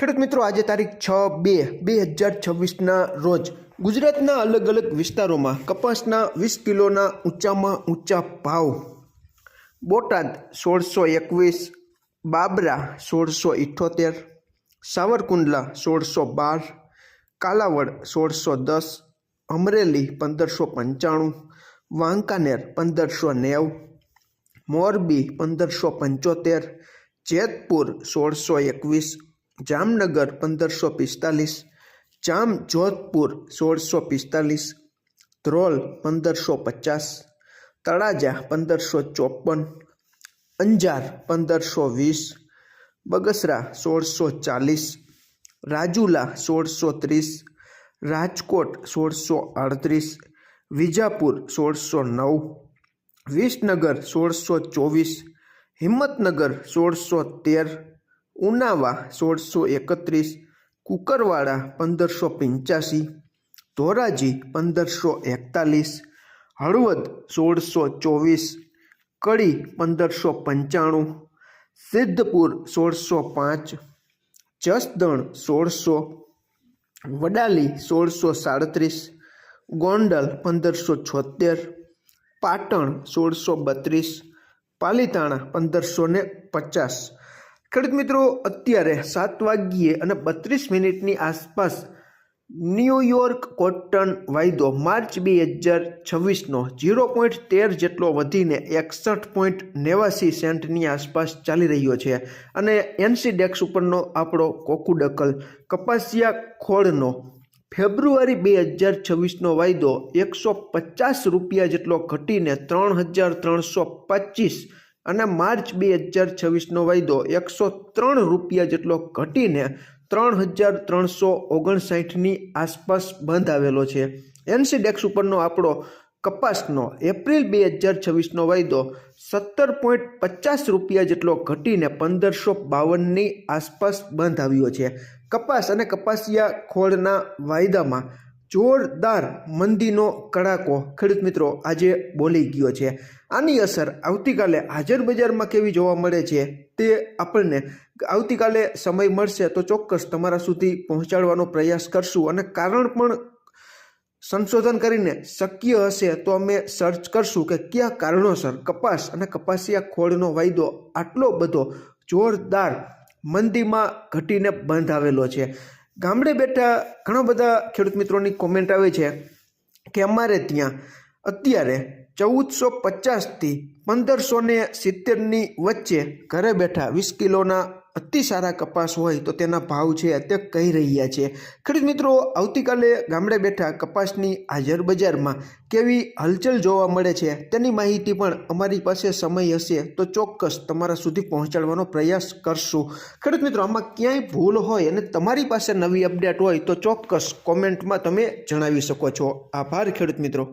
ખેડૂત મિત્રો, આજે તારીખ 6/2/2026ના રોજ ગુજરાતના અલગ અલગ વિસ્તારોમાં કપાસના 20 કિલોના ઊંચામાં ઊંચા ભાવ. બોટાદ 1621, બાબરા 1678, સાવરકુંડલા 1612, કાલાવડ 1610, અમરેલી 1595, વાંકાનેર 1590, મોરબી 1575, જેતપુર 1621, જામનગર 1545, જામજોધપુર 1645, ધ્રોલ 1550, તળાજા 1554, અંજાર 1520, બગસરા 1640, રાજુલા 1630, રાજકોટ 1638, વિજાપુર 1609, વિસનગર 1624, હિંમતનગર 1613, ઉનાવા 1631, કુકરવાડા 1585, ધોરાજી 1541, હળવદ 1624, કડી 1595, સિદ્ધપુર 1605, જસદણ 1600, વડાલી 1637, ગોંડલ 1576, પાટણ 1632, પાલીતાણા 1550. ખેડૂત મિત્રો, અત્યારે 7:32 આસપાસ ન્યૂયોર્ક કોટન વાયદો માર્ચ 2026નો 0.13 જેટલો વધીને 61.89 સેન્ટની આસપાસ ચાલી રહ્યો છે. અને એનસીડેક્સ ઉપરનો આપણો કોકુડકલ કપાસિયા ખોળનો ફેબ્રુઆરી 2026નો વાયદો 150 રૂપિયા જેટલો ઘટીને 3325 અને માર્ચ 2026નો વાયદો 103 રૂપિયા જેટલો ઘટીને 3359ની આસપાસ બંધ આવેલો છે. એનસીડેક્સ ઉપરનો આપણો કપાસનો એપ્રિલ 2026નો વાયદો 17.50 રૂપિયા જેટલો ઘટીને 1552ની આસપાસ બંધ આવ્યો છે. કપાસ અને કપાસિયા ખોળના વાયદામાં જોરદાર મંદીનો કડાકો ખેડૂત મિત્રો આજે બોલી ગયો છે. આની અસર આવતીકાલે હાજર બજારમાં કેવી જોવા મળે છે તે આપણને આવતીકાલે સમય મળશે તો ચોક્કસ તમારા સુધી પહોંચાડવાનો પ્રયાસ કરશું. અને કારણ પણ સંશોધન કરીને શક્ય હશે તો અમે સર્ચ કરશું કે કયા કારણોસર કપાસ અને કપાસિયા ખોળનો વાયદો આટલો બધો જોરદાર મંદીમાં ઘટીને બંધ આવેલો છે. ગામડે બેઠા ઘણા બધા ખેડૂત મિત્રોની કોમેન્ટ આવે છે કે અમારે ત્યાં અત્યારે 1450થી 1570ની વચ્ચે ઘરે બેઠા 20 કિલોના અતિ સારા કપાસ હોય તો તેના ભાવ છે તે કહી રહ્યા છે. ખેડૂત મિત્રો, આવતીકાલે ગામડે બેઠા કપાસની હાજર બજારમાં કેવી હલચલ જોવા મળે છે તેની માહિતી પણ અમારી પાસે સમય હશે તો ચોક્કસ તમારા સુધી પહોંચાડવાનો પ્રયાસ કરશું. ખેડૂત મિત્રો, આમાં ક્યાંય ભૂલ હોય અને તમારી પાસે નવી અપડેટ હોય તો ચોક્કસ કોમેન્ટમાં તમે જણાવી શકો છો. આભાર ખેડૂત મિત્રો.